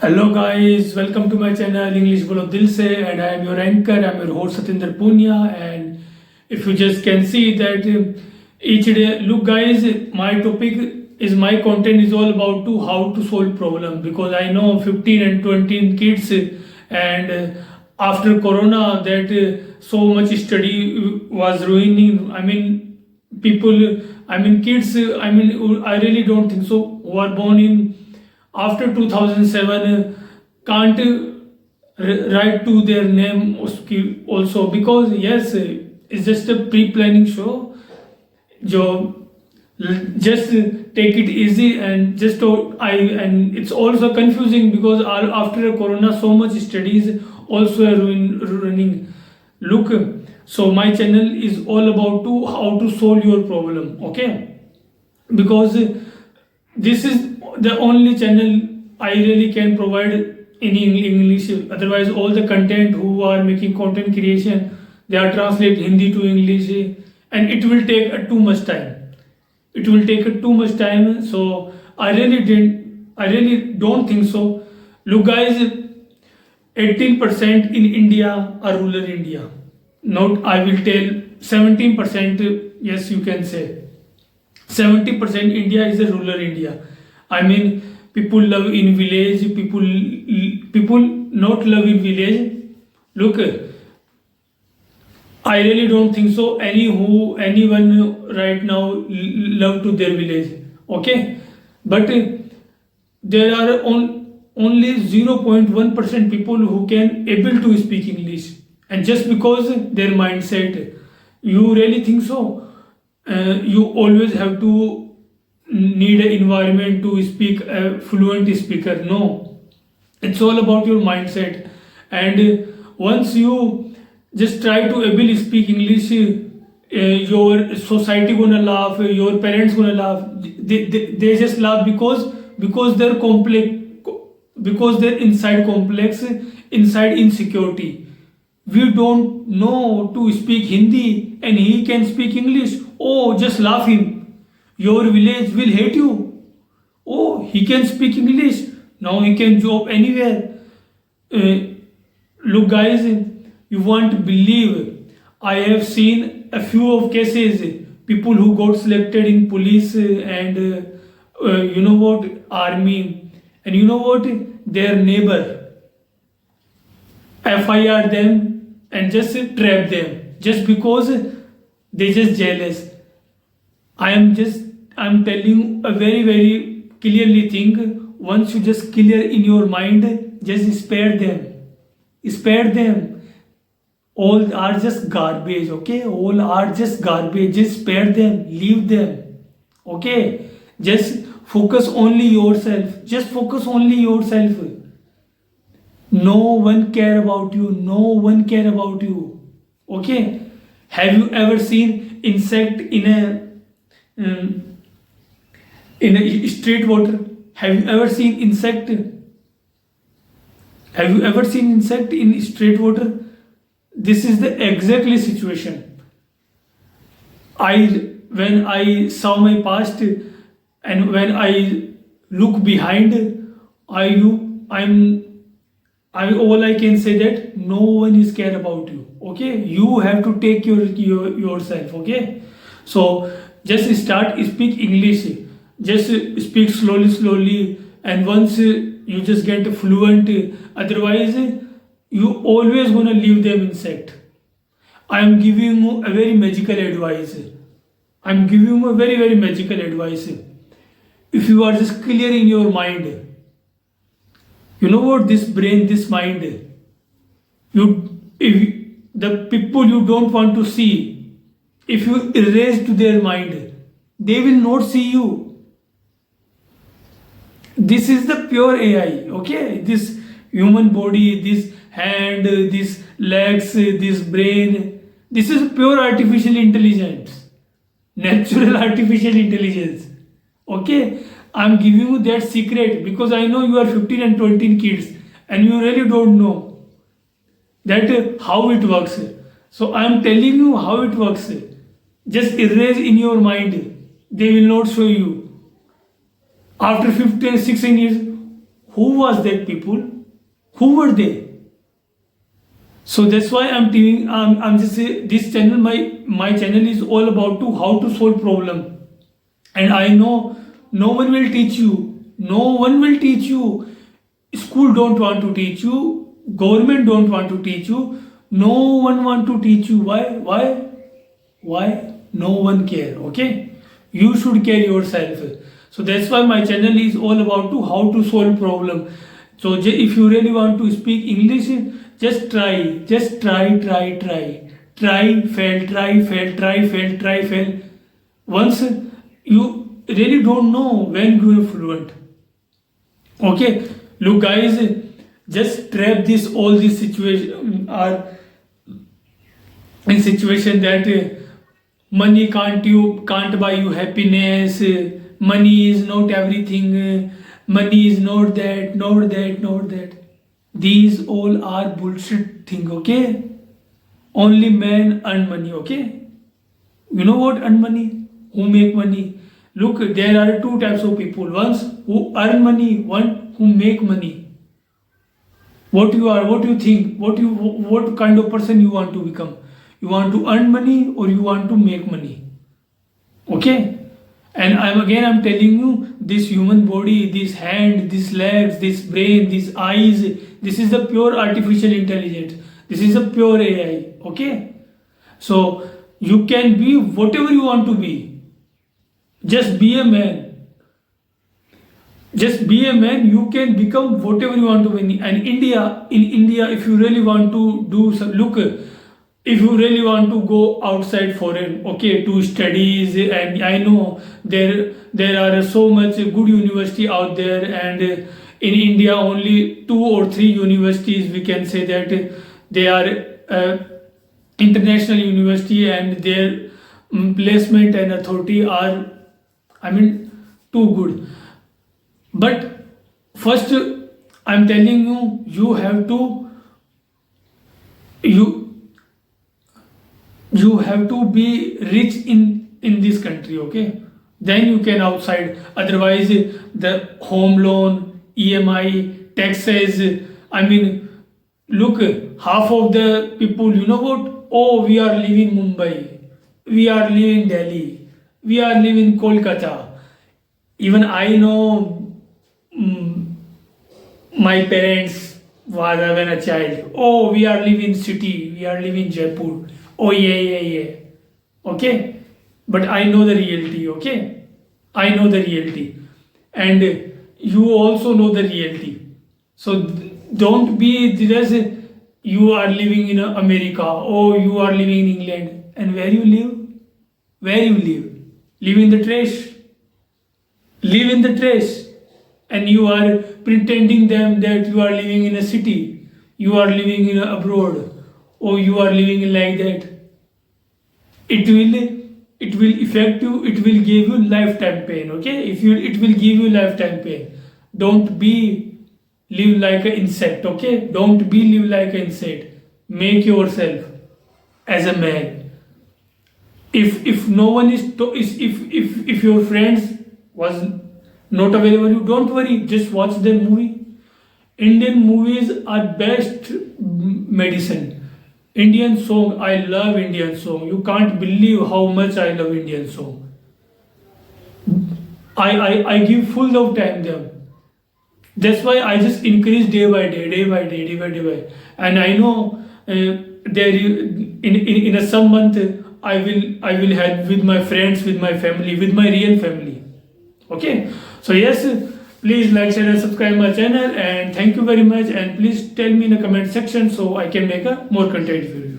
Hello guys, welcome to my channel English Bolo Dil Se, and I am your anchor. I am your host Satinder Punya. And if you just can see that each day, look guys, my topic is my content is all about to how to solve problem, because I know 15 and 20 kids and after Corona that so much study was ruining. I mean people, I mean kids, I really don't think so who are born in after 2007 can't write to their name also, because yes, it's just a pre-planning show. जो just take it easy and just and it's also confusing because after Corona so much studies also are running. Look, so my channel is all about to how to solve your problem, okay? Because this is the only channel I really can provide in English. Otherwise, all the content who are making content creation, they are translate Hindi to English, and it will take too much time. It will take too much time. So I really don't think so. Look, guys, 18% in India are rural India. Not I will tell 17%. Yes, you can say 70% India is a rural India. I mean, people love in village. People not love in village. Look, I really don't think so. Anyone right now love to their village. Okay, but there are only 0.1% people who can able to speak English, and just because their mindset, you really think so? You always have to need an environment to speak a fluent speaker. No, it's all about your mindset. And once you just try to able speak English, your society gonna laugh, your parents gonna laugh. They just laugh because they're complex, because they're inside complex, inside insecurity. We don't know to speak Hindi and he can speak English. Oh, just laugh him. Your village will hate you. Oh, he can speak English. Now he can job anywhere. Look, guys, you won't believe. I have seen a few of cases. People who got selected in police and you know what, army, and you know what, their neighbor FIR them and just trap them just because they just jealous. I'm telling you a very clearly thing. Once you just clear in your mind, just spare them. Spare them. All are just garbage, okay? All are just garbage. Just spare them. Leave them. Okay? Just focus only yourself. Just focus only yourself. No one care about you. No one care about you. Okay? Have you ever seen insect in a street water? Have you ever seen insect? Have you ever seen insect in street water? This is the exactly situation. When I saw my past and when I look behind, I all I can say that no one is care about you. Okay, you have to take yourself. Okay, so just start speak English. Just speak slowly, and once you just get fluent. Otherwise, you always gonna leave them insect. I am giving you a very magical advice. I'm giving you a very magical advice. If you are just clear in your mind, you know what, this brain, this mind, if the people you don't want to see, if you erase to their mind, they will not see you. This is the pure AI, okay? This human body, this hand, this legs, this brain, this is pure artificial intelligence, natural artificial intelligence. Okay, I'm giving you that secret because I know you are 15 and 20 kids and you really don't know that how it works. So I'm telling you how it works. Just erase in your mind. They will not show you. After 15, 16 years, who was that people? Who were they? So that's why I'm telling, I'm just this channel, my channel is all about to how to solve problem. And I know no one will teach you. No one will teach you. School don't want to teach you. Government don't want to teach you. No one want to teach you. Why? No one care. Okay? You should care yourself. So that's why my channel is all about to how to solve problem. So if you really want to speak English, just try. Just try. Try, fail. Once you really don't know when you are fluent. Okay? Look guys, just trap this all these situation are in situation that money can't buy you happiness, money is not everything, money is not that. These all are bullshit thing, okay? Only men earn money, okay? You know what earn money? Who make money? Look, there are two types of people. Ones who earn money, one who make money. What you are, what you think, what kind of person you want to become? You want to earn money or you want to make money? Okay? And I'm telling you, this human body, this hand, this legs, this brain, these eyes, this is the pure artificial intelligence. This is a pure AI. Okay? So you can be whatever you want to be. Just be a man. Just be a man. You can become whatever you want to be. And in India, if you really want to do some, look, if you really want to go outside foreign, okay, to studies, and I know there are so much good university out there, and in India only 2 or 3 universities we can say that they are international university, and their placement and authority are, too good. But first I'm telling you, you have to be rich in this country, okay? Then you can outside. Otherwise the home loan, EMI, taxes, look, half of the people, you know what? Oh, we are living Mumbai, we are living Delhi, we are living Kolkata. Even I know my parents was when a child. Oh, we are living city, we are living Jaipur. Oh yeah. Okay? But I know the reality, okay? I know the reality. And you also know the reality. So don't be just you are living in America, or you are living in England. And where you live? Where you live? Live in the trash. Live in the trash. And you are pretending them that you are living in a city, you are living in abroad, or you are living in like that. It will affect you, it will give you lifetime pain, okay? It will give you lifetime pain. Don't be live like an insect, okay? Don't be live like an insect. Make yourself as a man. If no one is if your friends was not available, you don't worry, just watch their movie. Indian movies are best medicine. Indian song, I love Indian song. You can't believe how much I love Indian song. I give full of time them. That's why I just increase day by day. And I know there in a some month I will have with my friends, with my family, with my real family. Okay? So yes, please like, share and subscribe my channel, and thank you very much, and please tell me in the comment section so I can make a more content for you.